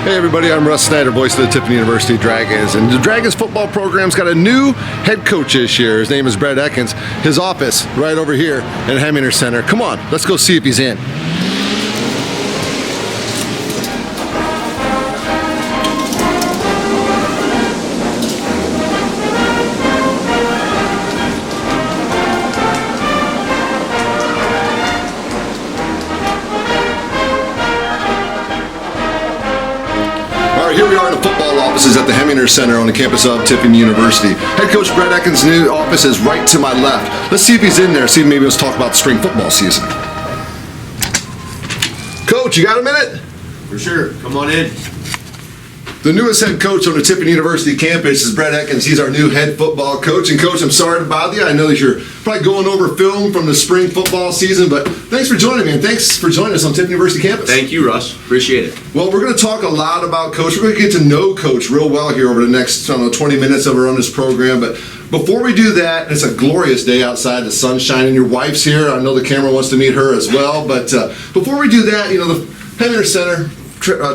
Hey everybody, I'm Russ Snyder, voice of the Tiffin University Dragons, and the Dragons football program's got a new head coach this year. His name is Coach Ekkens. His office right over here at Tiffin Center. Come on, let's go see if he's in. Here we are in the football offices at the Tiffin Center on the campus of Tiffin University. Head coach Coach Ekkens' new office is right to my left. Let's see if he's in there, see if maybe let's talk about the spring football season. Coach, you got a minute? For sure. Come on in. The newest head coach on the Tiffin University campus is Coach Ekkens. He's our new head football coach. And Coach, I'm sorry to bother you. I know that you're probably going over film from the spring football season, but thanks for joining me, and thanks for joining us on Tiffin University campus. Thank you, Russ. Appreciate it. Well, we're going to talk a lot about Coach. We're going to get to know Coach real well here over the next 20 minutes that we're on this program. But before we do that, it's a glorious day outside. The sun's shining. Your wife's here. I know the camera wants to meet her as well. But before we do that, the Tiffin Center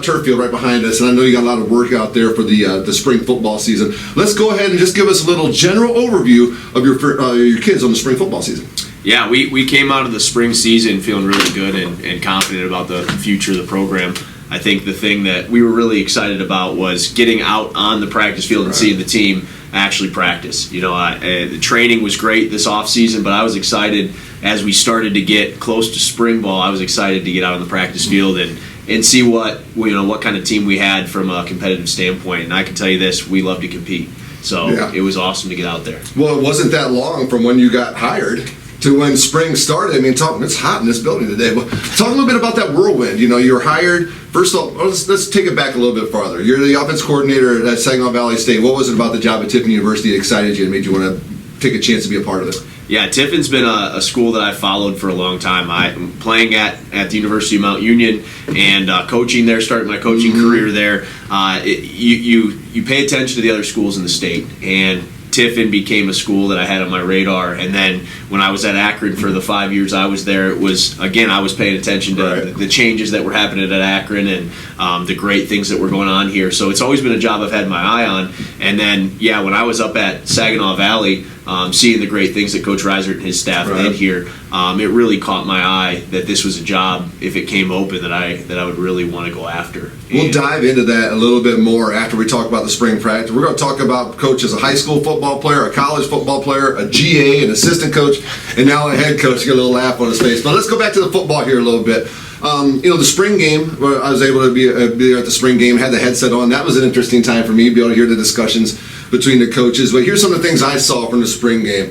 turf field right behind us, and I know you got a lot of work out there for the spring football season. Let's go ahead and just give us a little general overview of your kids on the spring football season. Yeah, we came out of the spring season feeling really good and confident about the future of the program. I think the thing that we were really excited about was getting out on the practice field and seeing the team actually practice. The training was great this off season, but I was excited as we started to get close to spring ball. I was excited to get out on the practice field and see what kind of team we had from a competitive standpoint. And I can tell you this, we love to compete. So It was awesome to get out there. Well, it wasn't that long from when you got hired to when spring started. I mean, it's hot in this building today. Well, talk a little bit about that whirlwind. You were hired. First of all, let's take it back a little bit farther. You're the offense coordinator at Saginaw Valley State. What was it about the job at Tiffin University that excited you and made you want to take a chance to be a part of it? Yeah, Tiffin's been a school that I followed for a long time. I'm playing at the University of Mount Union and coaching there, starting my coaching career there. You pay attention to the other schools in the state, and Tiffin became a school that I had on my radar. And then when I was at Akron for the 5 years I was there, it was, again, I was paying attention to the changes that were happening at Akron and the great things that were going on here. So it's always been a job I've had my eye on. And then, when I was up at Saginaw Valley, seeing the great things that Coach Reiser and his staff did here, it really caught my eye that this was a job, if it came open, that I would really want to go after. We'll dive into that a little bit more after we talk about the spring practice. We're going to talk about Coach as a high school football player, a college football player, a GA, an assistant coach, and now a head coach. Get a little laugh on his face. But let's go back to the football here a little bit. The spring game, I was able to be there at the spring game, had the headset on. That was an interesting time for me to be able to hear the discussions between the coaches. But here's some of the things I saw from the spring game.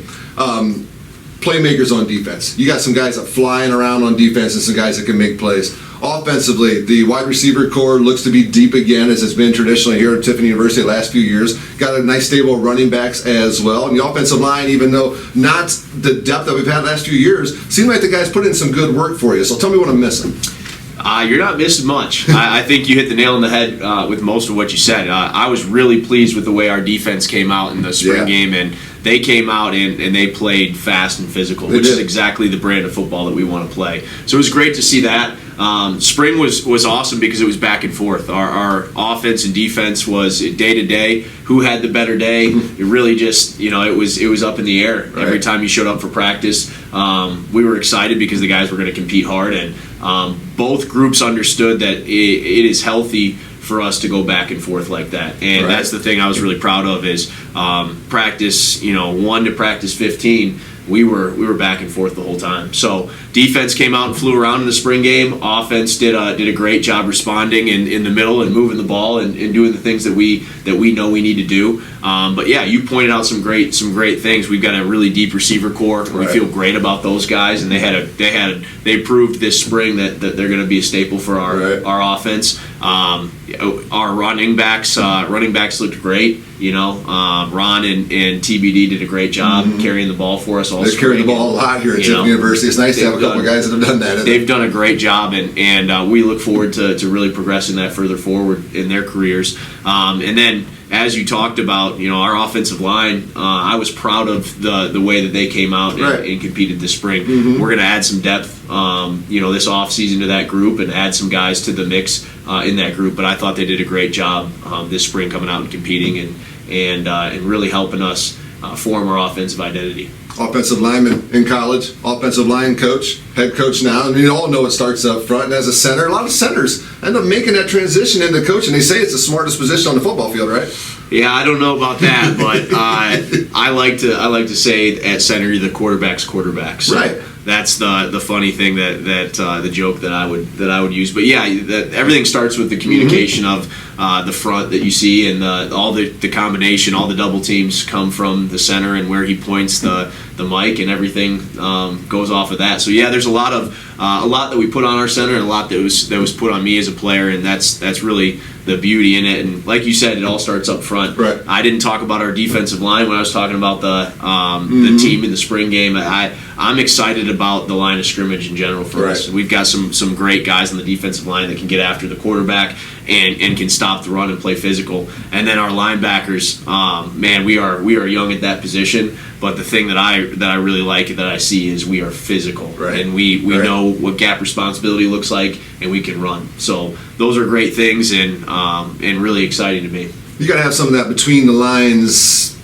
Playmakers on defense. You got some guys that flying around on defense and some guys that can make plays. Offensively, the wide receiver core looks to be deep again, as it's been traditionally here at Tiffin University the last few years. Got a nice stable of running backs as well. And the offensive line, even though not the depth that we've had the last few years, seem like the guys put in some good work for you. So tell me what I'm missing. You're not missing much. I think you hit the nail on the head with most of what you said. I was really pleased with the way our defense came out in the spring game, and they came out and they played fast and physical, which is exactly the brand of football that we want to play. So it was great to see that. Spring was awesome because it was back and forth. Our offense and defense was day to day. Who had the better day? It really just, it was up in the air. Every time you showed up for practice, we were excited because the guys were going to compete hard, and both groups understood that it is healthy for us to go back and forth like that. And that's the thing I was really proud of is practice, 1 to practice 15. We were back and forth the whole time. So defense came out and flew around in the spring game. Offense did a great job responding in the middle and moving the ball and doing the things that we know we need to do. But you pointed out some great things. We've got a really deep receiver core. We feel great about those guys, and they proved this spring that they're going to be a staple for our offense. Our running backs looked great. Ron and TBD did a great job carrying the ball for us all spring. They carried the ball a lot here at Tiffin University. It's nice to have a couple of guys that have done that. They've done a great job, and we look forward to really progressing that further forward in their careers. And then as you talked about, our offensive line, I was proud of the way that they came out and competed this spring. Mm-hmm. We're going to add some depth, this offseason to that group and add some guys to the mix in that group. But I thought they did a great job this spring coming out and competing and really helping us form our offensive identity. Offensive lineman in college, offensive line coach, head coach now. I mean, you all know it starts up front. And as a center, a lot of centers end up making that transition into coaching. They say it's the smartest position on the football field, right? Yeah, I don't know about that, but I like to say at center you're the quarterback's quarterback. So right. That's the funny thing that the joke that I would use. But yeah, everything starts with the communication of the front that you see, and all the combination, all the double teams come from the center, and where he points the mic, and everything goes off of that. So yeah, there's a lot that we put on our center, and a lot that was put on me as a player, and that's really the beauty in it. And like you said, it all starts up front. Right. I didn't talk about our defensive line when I was talking about the team in the spring game. I'm excited about the line of scrimmage in general for us. We've got some great guys on the defensive line that can get after the quarterback and can stop the run and play physical. And then our linebackers, man, we are young at that position. But the thing that I really like that I see is we are physical, and we know what gap responsibility looks like, and we can run. So those are great things and really exciting to me. You got to have some of that between the lines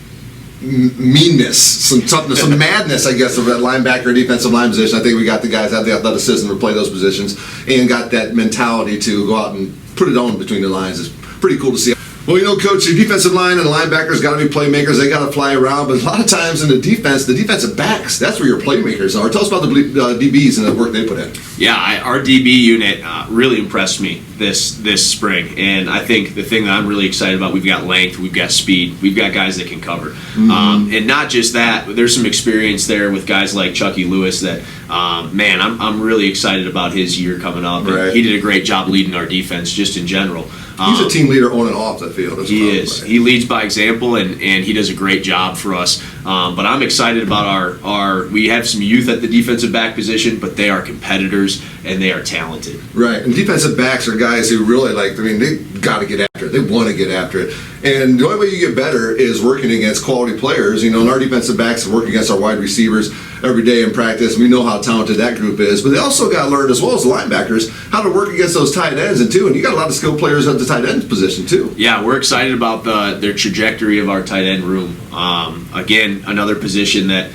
meanness, some toughness, some madness, I guess, of that linebacker defensive line position. I think we got the guys that have the athleticism to play those positions and got that mentality to go out and put it on between the lines. It's pretty cool to see. Well, Coach, the defensive line and the linebackers got to be playmakers. They got to fly around. But a lot of times in the defensive backs, that's where your playmakers are. Tell us about the DBs and the work they put in. Yeah, our DB unit really impressed me this spring. And I think the thing that I'm really excited about, we've got length, we've got speed, we've got guys that can cover. Mm-hmm. And not just that, but there's some experience there with guys like Chucky Lewis that, man, I'm really excited about his year coming up. Right. He did a great job leading our defense just in general. He's a team leader on and off the field. He is. He leads by example, and he does a great job for us. But I'm excited about our. We have some youth at the defensive back position, but they are competitors and they are talented. Right. And defensive backs are guys who really they got to get after it. They want to get after it. And the only way you get better is working against quality players. And our defensive backs work against our wide receivers every day in practice. We know how talented that group is. But they also got to learn, as well as the linebackers, how to work against those tight ends. And you got a lot of skilled players at the tight end position, too. Yeah, we're excited about their trajectory of our tight end room. Again, another position that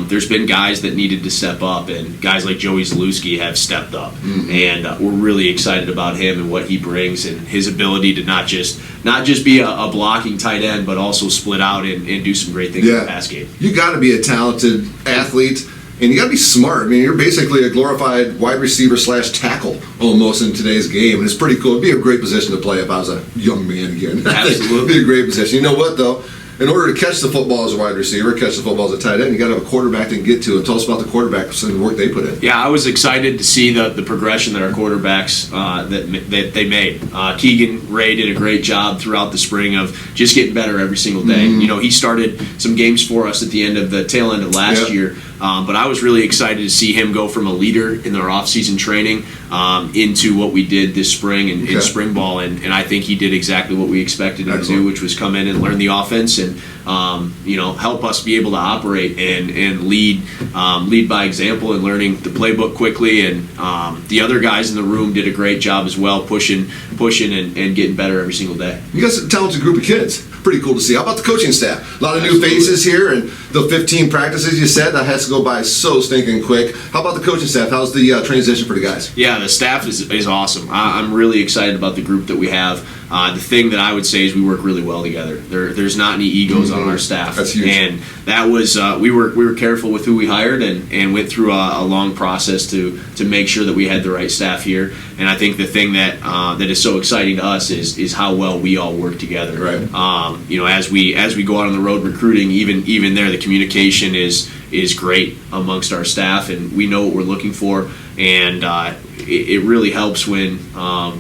there's been guys that needed to step up, and guys like Joey Zalewski have stepped up. Mm-hmm. And we're really excited about him and what he brings and his ability to not just be a blocking tight end, but also split out and do some great things in the pass game. You got to be a talented athlete, and you got to be smart. I mean, you're basically a glorified wide receiver / tackle almost in today's game, and it's pretty cool. It'd be a great position to play if I was a young man again. Absolutely. It'd be a great position. You know what, though? In order to catch the football as a wide receiver, catch the football as a tight end, you got to have a quarterback to get to. And tell us about the quarterbacks and the work they put in. Yeah, I was excited to see the progression that our quarterbacks that they made. Keegan Ray did a great job throughout the spring of just getting better every single day. Mm-hmm. He started some games for us at the tail end of last year. But I was really excited to see him go from a leader in our off-season training into what we did this spring in spring ball, and I think he did exactly what we expected him to do, which was come in and learn the offense and help us be able to operate and lead by example and learning the playbook quickly. And the other guys in the room did a great job as well, pushing and getting better every single day. You guys are a talented group of kids. Pretty cool to see. How about the coaching staff? A lot of new faces here, and the 15 practices you said, that has to go by so stinking quick. How about the coaching staff? How's the transition for the guys? Yeah, the staff is awesome. I'm really excited about the group that we have. The thing that I would say is we work really well together. There's not any egos on our staff. That's huge. And that was we were careful with who we hired and went through a long process to make sure that we had the right staff here. And I think the thing that is so exciting to us is how well we all work together. Right. As we go out on the road recruiting, even there, the communication is great amongst our staff, and we know what we're looking for. And it really helps when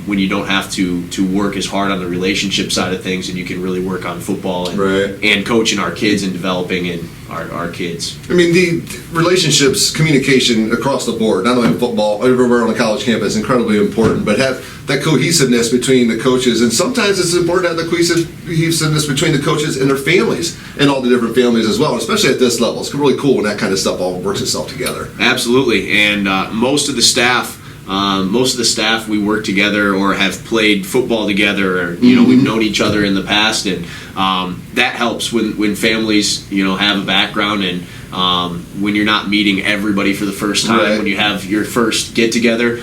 you don't have to work as hard on the relationship side of things, and you can really work on football and coaching our kids and developing our kids. I mean, the relationships, communication across the board, not only in football, everywhere on the college campus, is incredibly important, but have that cohesiveness between the coaches. And sometimes it's important to have the cohesiveness between the coaches and their families and all the different families as well, especially at this level. It's really cool when that kind of stuff all works itself together. Absolutely. And most of the staff we work together or have played football together, or we've known each other in the past, and that helps when families have a background, and when you're not meeting everybody for the first time, right. When you have your first get together,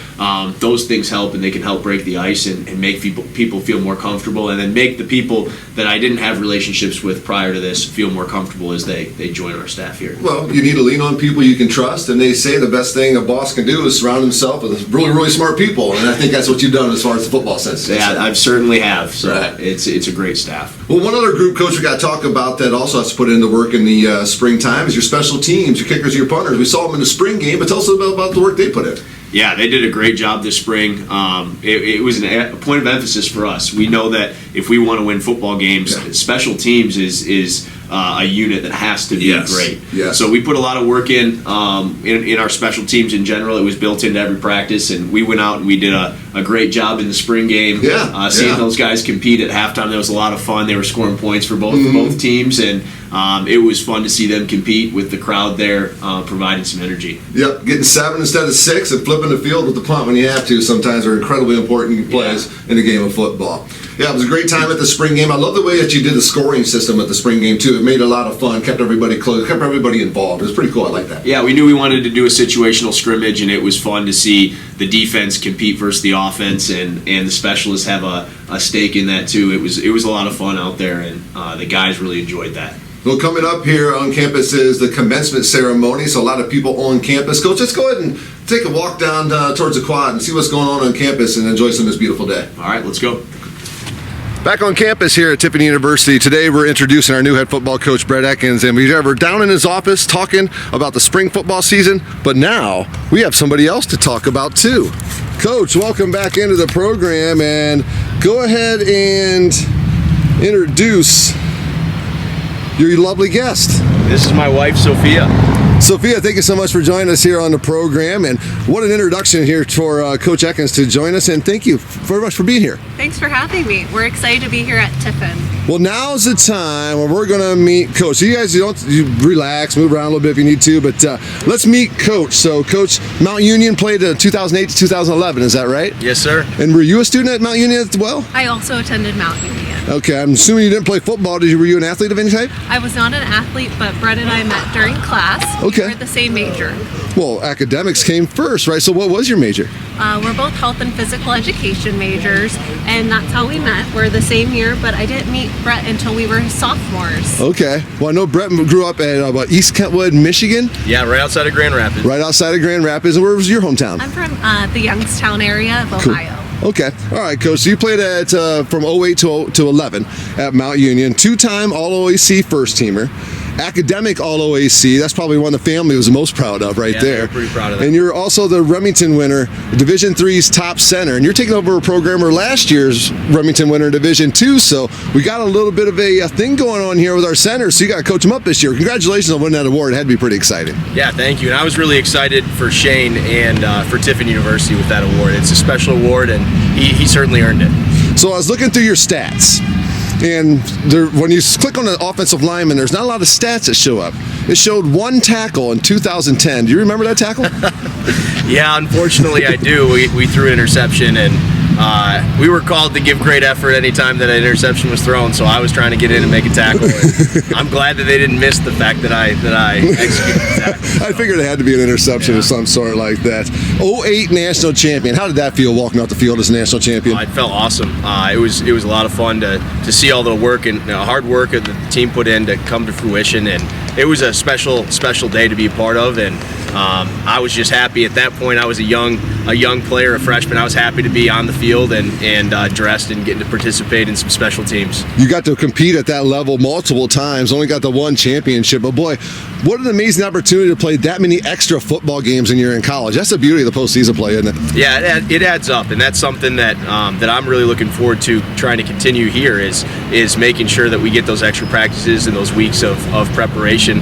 those things help, and they can help break the ice and make people feel more comfortable, and then make the people that I didn't have relationships with prior to this feel more comfortable as they join our staff here. Well, you need to lean on people you can trust, and they say the best thing a boss can do is surround himself with really, really smart people, and I think that's what you've done as far as the football sense. Yeah, I certainly have. So right. It's a great staff. Well, one other group, Coach, we got to talk about that also has to put into work in the springtime is your special teams, your kickers, your punters. We saw them in the spring game, but tell us a little bit about the work they put in. Yeah, they did a great job this spring. It was a point of emphasis for us. We know that if we want to win football games, special teams is a unit that has to be great. Yes. So we put a lot of work in our special teams in general. It was built into every practice, and we went out and we did a great job in the spring game. Seeing those guys compete at halftime, that was a lot of fun. They were scoring points for both teams, and it was fun to see them compete with the crowd there, providing some energy. Yep, getting 7 instead of 6 and flipping the field with the punt when you have to sometimes are incredibly important plays in the game of football. Yeah, it was a great time at the spring game. I love the way that you did the scoring system at the spring game, too. It made it a lot of fun, kept everybody close, kept everybody involved. It was pretty cool. I like that. Yeah, we knew we wanted to do a situational scrimmage, and it was fun to see the defense compete versus the offense, and the specialists have a stake in that, too. It was a lot of fun out there, and the guys really enjoyed that. Well, coming up here on campus is the commencement ceremony, so a lot of people on campus. Coach, let's go ahead and take a walk down towards the quad and see what's going on campus and enjoy some of this beautiful day. All right, let's go. Back on campus here at Tiffin University, today we're introducing our new head football coach, Brett Ekins, and we're down in his office talking about the spring football season, but now we have somebody else to talk about too. Coach, welcome back into the program, and go ahead and introduce your lovely guest. This is my wife, Sophia. Sophia, thank you so much for joining us here on the program, and what an introduction here for Coach Ekkens to join us, and thank you very much for being here. Thanks for having me. We're excited to be here at Tiffin. Well, now's the time where we're going to meet Coach. You guys you relax, move around a little bit if you need to, but let's meet Coach. So, Coach, Mount Union played 2008 to 2011, is that right? Yes, sir. And were you a student at Mount Union as well? I also attended Mount Union. Okay, I'm assuming you didn't play football. Were you an athlete of any type? I was not an athlete, but Brett and I met during class. Okay. We were the same major. Well, academics came first, right? So what was your major? We're both health and physical education majors, and that's how we met. We're the same year, but I didn't meet Brett until we were sophomores. Okay. Well, I know Brett grew up at East Kentwood, Michigan. Yeah, right outside of Grand Rapids. Right outside of Grand Rapids. And where was your hometown? I'm from the Youngstown area of Ohio. Cool. Okay. All right, Coach. So you played at from 08 to 11 at Mount Union. 2-time All-OAC first-teamer. Academic All-OAC. That's probably one the family was the most proud of right there. We're pretty proud of that. And you're also the Remington winner, Division III's top center. And you're taking over a programmer last year's Remington winner, Division II. So we got a little bit of a thing going on here with our centers. So you got to coach them up this year. Congratulations on winning that award. It had to be pretty exciting. Yeah, thank you. And I was really excited for Shane and for Tiffin University with that award. It's a special award, and he certainly earned it. So I was looking through your stats. And when you click on the offensive lineman, there's not a lot of stats that show up. It showed 1 tackle in 2010. Do you remember that tackle? Yeah, unfortunately I do. We threw an interception, and we were called to give great effort any time that an interception was thrown, so I was trying to get in and make a tackle. And I'm glad that they didn't miss the fact that I executed the tackle. I figured it had to be an interception of some sort like that. 08 national champion. How did that feel walking out the field as a national champion? It felt awesome. It was a lot of fun to see all the work and hard work that the team put in to come to fruition, and it was a special day to be a part of, and I was just happy at that point. I was a young player, a freshman. I was happy to be on the field and dressed and getting to participate in some special teams. You got to compete at that level multiple times, only got the one championship, but boy, what an amazing opportunity to play that many extra football games when you're in college. That's the beauty of the postseason play, isn't it? Yeah, it adds up, and that's something that I'm really looking forward to trying to continue here is making sure that we get those extra practices and those weeks of preparation.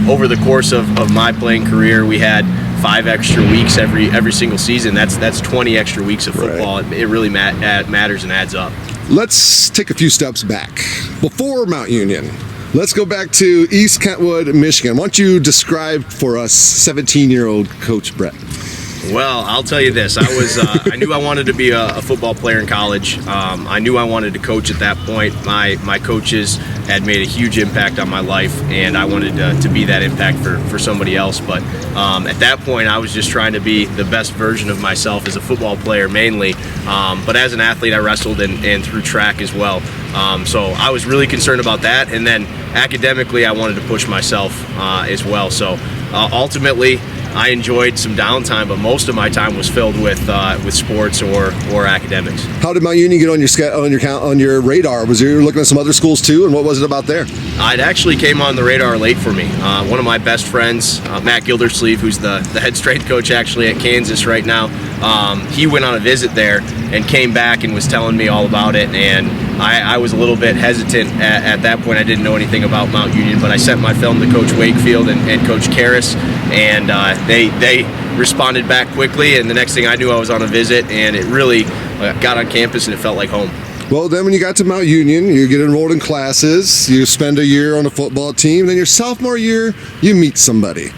Over the course of my playing career, we had 5 extra weeks every single season. That's 20 extra weeks of football. Right. It really matters and adds up. Let's take a few steps back. Before Mount Union, let's go back to East Kentwood, Michigan. Why don't you describe for us 17-year-old Coach Brett? Well, I'll tell you this. I knew I wanted to be a football player in college. I knew I wanted to coach at that point. My coaches had made a huge impact on my life, and I wanted to be that impact for somebody else. But at that point, I was just trying to be the best version of myself as a football player mainly. But as an athlete, I wrestled and threw track as well. So I was really concerned about that. And then academically, I wanted to push myself as well. So ultimately, I enjoyed some downtime, but most of my time was filled with sports or academics. How did Mount Union get on your radar? Was you looking at some other schools too, and what was it about there? It actually came on the radar late for me. One of my best friends, Matt Gildersleeve, who's the head strength coach actually at Kansas right now, he went on a visit there and came back and was telling me all about it, and I was a little bit hesitant at that point. I didn't know anything about Mount Union, but I sent my film to Coach Wakefield and Coach Karras, and they responded back quickly, and the next thing I knew, I was on a visit, and it really got on campus, and it felt like home. Well, then when you got to Mount Union, you get enrolled in classes, you spend a year on a football team, then your sophomore year, you meet somebody.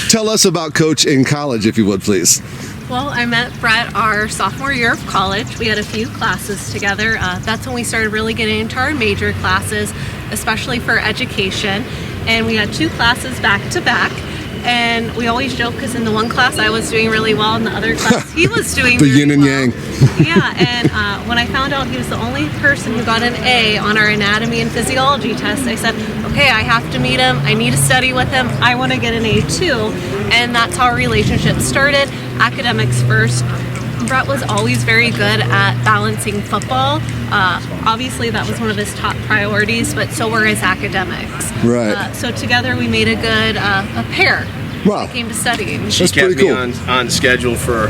Tell us about Coach in college, if you would, please. Well, I met Brett our sophomore year of college. We had a few classes together. That's when we started really getting into our major classes, especially for education. And we had 2 classes back to back. And we always joke because in the one class I was doing really well, in the other class he was doing the really yin and well. yang. Yeah, and when I found out he was the only person who got an A on our anatomy and physiology test, I said, okay, I have to meet him. I need to study with him. I want to get an A too. And that's how our relationship started. Academics first. Brett was always very good at balancing football. Obviously, that was one of his top priorities, but so were his academics. Right. So together we made a good a pair. Wow. When it came to studying. She kept me on schedule for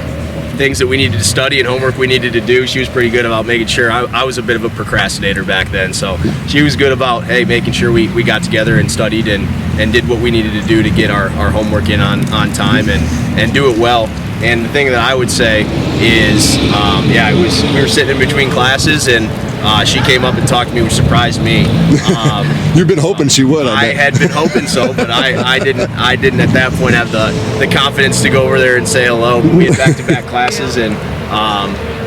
things that we needed to study and homework we needed to do. She was pretty good about making sure. I was a bit of a procrastinator back then, so she was good about, hey, making sure we got together and studied and did what we needed to do to get our homework in on time and do it well. And the thing that I would say is, we were sitting in between classes, and she came up and talked to me, which surprised me. You've been hoping she would. I had been hoping so, but I didn't at that point have the confidence to go over there and say hello. We had back-to-back classes, and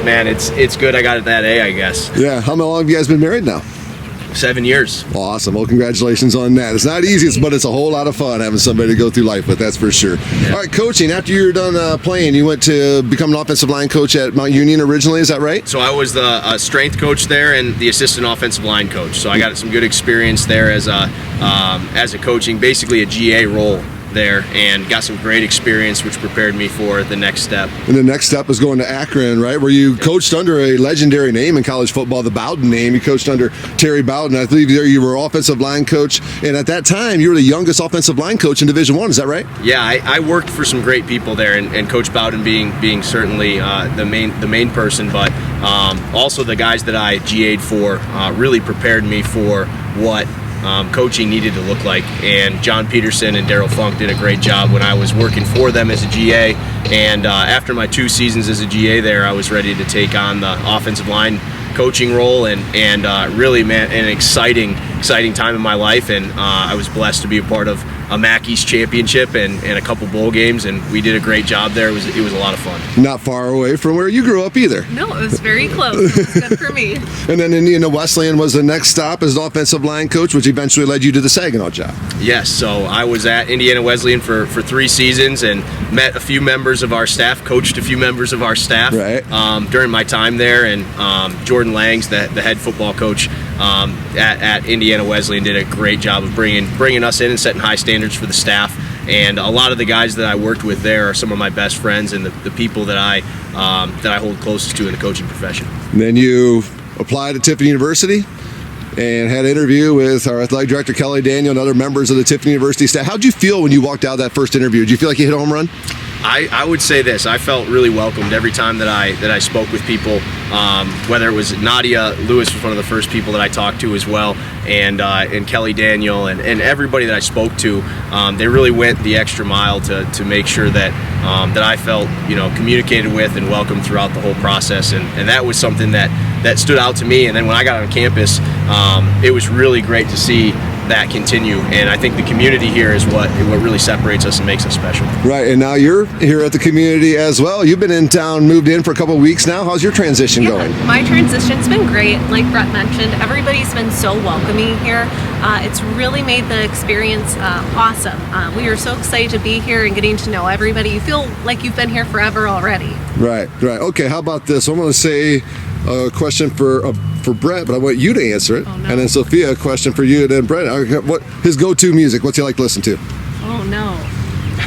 man, it's good I got that A, I guess. Yeah. How long have you guys been married now? 7 years. Awesome. Well, congratulations on that. It's not easy, but it's a whole lot of fun having somebody to go through life with, that's for sure. Yeah. All right, coaching, after you were done playing, you went to become an offensive line coach at Mount Union originally, is that right? So I was the strength coach there and the assistant offensive line coach. So I got some good experience there as a coaching, basically a GA role there, and got some great experience, which prepared me for the next step. And the next step is going to Akron, right, where you coached under a legendary name in college football, the Bowden name. You coached under Terry Bowden. I believe there you were offensive line coach, and at that time you were the youngest offensive line coach in Division I. Is that right? Yeah, I worked for some great people there, and Coach Bowden being certainly the main person, but also the guys that I GA'd for really prepared me for what coaching needed to look like. And John Peterson and Daryl Funk did a great job when I was working for them as a GA, and after my 2 seasons as a GA there, I was ready to take on the offensive line coaching role, and really, man, an exciting time in my life, and I was blessed to be a part of a MAC East championship and a couple bowl games, and we did a great job there. It was a lot of fun. Not far away from where you grew up either. No, it was very close. It was good for me. And then Indiana Wesleyan was the next stop as an offensive line coach, which eventually led you to the Saginaw job. Yes, so I was at Indiana Wesleyan for 3 seasons and met a few members of our staff, coached a few members of our staff during my time there, and Jordan Langs, the head football coach at Indiana Wesleyan, did a great job of bringing us in and setting high standards for the staff. And a lot of the guys that I worked with there are some of my best friends and the people that I hold closest to in the coaching profession. And then you applied at Tiffin University and had an interview with our athletic director, Kelly Daniel, and other members of the Tiffin University staff. How'd you feel when you walked out of that first interview? Did you feel like you hit a home run? I would say this. I felt really welcomed every time that I spoke with people. Whether it was Nadia Lewis was one of the first people that I talked to as well, and Kelly Daniel and everybody that I spoke to. They really went the extra mile to make sure that that I felt communicated with and welcomed throughout the whole process, and that was something that stood out to me. And then when I got on campus, it was really great to see that continue, and I think the community here is what really separates us and makes us special. Right, and now you're here at the community as well. You've been in town, moved in for a couple of weeks now. How's your transition going? My transition's been great. Like Brett mentioned, everybody's been so welcoming here. It's really made the experience awesome. We are so excited to be here and getting to know everybody. You feel like you've been here forever already. Right. Okay, how about this? I'm going to say a question for Brett, but I want you to answer it. Oh, no. And then Sophia, a question for you, and then Brett. What his go-to music? What's he like to listen to? Oh no,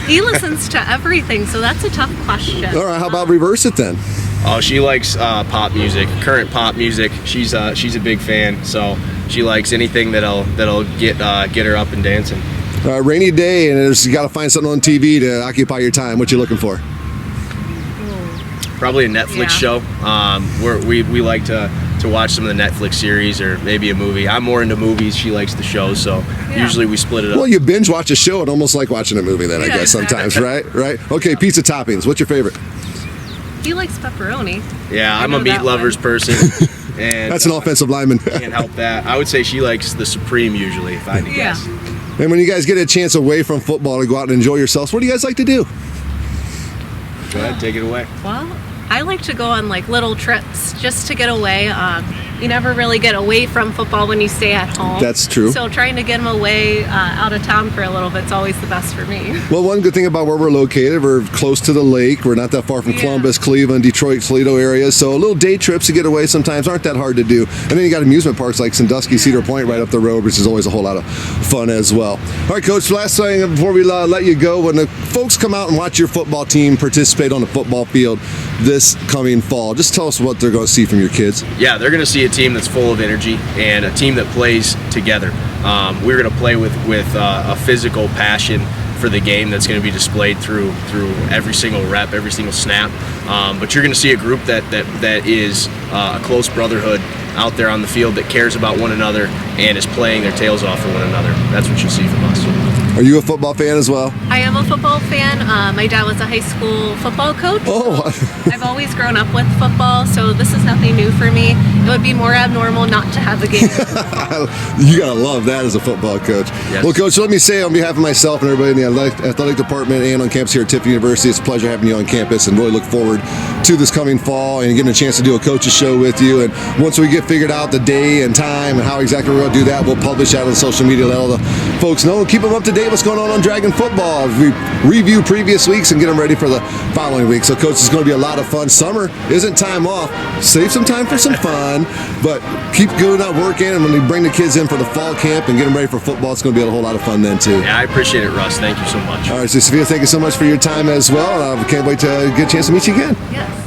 he listens to everything, so that's a tough question. All right, how about reverse it then? Oh, she likes pop music, current pop music. She's a big fan, so she likes anything that'll get her up and dancing. Rainy day, and you got to find something on TV to occupy your time. What you looking for? Probably a Netflix show. We like to watch some of the Netflix series or maybe a movie. I'm more into movies. She likes the shows, so usually we split it up. Well, you binge watch a show and almost like watching a movie then, I guess, sometimes, right? Okay, pizza toppings. What's your favorite? He likes pepperoni. Yeah, I'm a meat lovers person. And that's an offensive lineman. Can't help that. I would say she likes the Supreme usually, if I had to guess. And when you guys get a chance away from football to go out and enjoy yourselves, what do you guys like to do? Go ahead, take it away. Well, I like to go on like little trips just to get away. You never really get away from football when you stay at home. That's true. So trying to get them away out of town for a little bit is always the best for me. Well, one good thing about where we're located, we're close to the lake. We're not that far from Columbus, Cleveland, Detroit, Toledo areas. So little day trips to get away sometimes aren't that hard to do. And then you got amusement parks like Sandusky, Cedar Point right up the road, which is always a whole lot of fun as well. All right, Coach, last thing before we let you go, when the folks come out and watch your football team participate on the football field this coming fall, just tell us what they're going to see from your kids. Yeah, they're going to see a team that's full of energy and a team that plays together. We're going to play with a physical passion for the game that's going to be displayed through every single rep, every single snap. But you're going to see a group that is a close brotherhood out there on the field that cares about one another and is playing their tails off for one another. That's what you'll see from us. Are you a football fan as well? I am a football fan. My dad was a high school football coach. Oh. I've always grown up with football, so this is nothing new for me. It would be more abnormal not to have a game. You gotta love that as a football coach. Yes. Well, Coach, let me say on behalf of myself and everybody in the athletic department and on campus here at Tiffin University, it's a pleasure having you on campus, and really look forward to this coming fall and getting a chance to do a coach's show with you. And once we get figured out the day and time and how exactly we're going to do that, we'll publish that on social media, let all the folks know, and keep them up to date what's going on Dragon football. We review previous weeks and get them ready for the following week. So, Coach, it's going to be a lot of fun. Summer isn't time off. Save some time for some fun, but keep going out working. And when we bring the kids in for the fall camp and get them ready for football, it's going to be a whole lot of fun then, too. Yeah, I appreciate it, Russ. Thank you so much. All right, so Sophia, thank you so much for your time as well. I can't wait to get a chance to meet you again. Yes.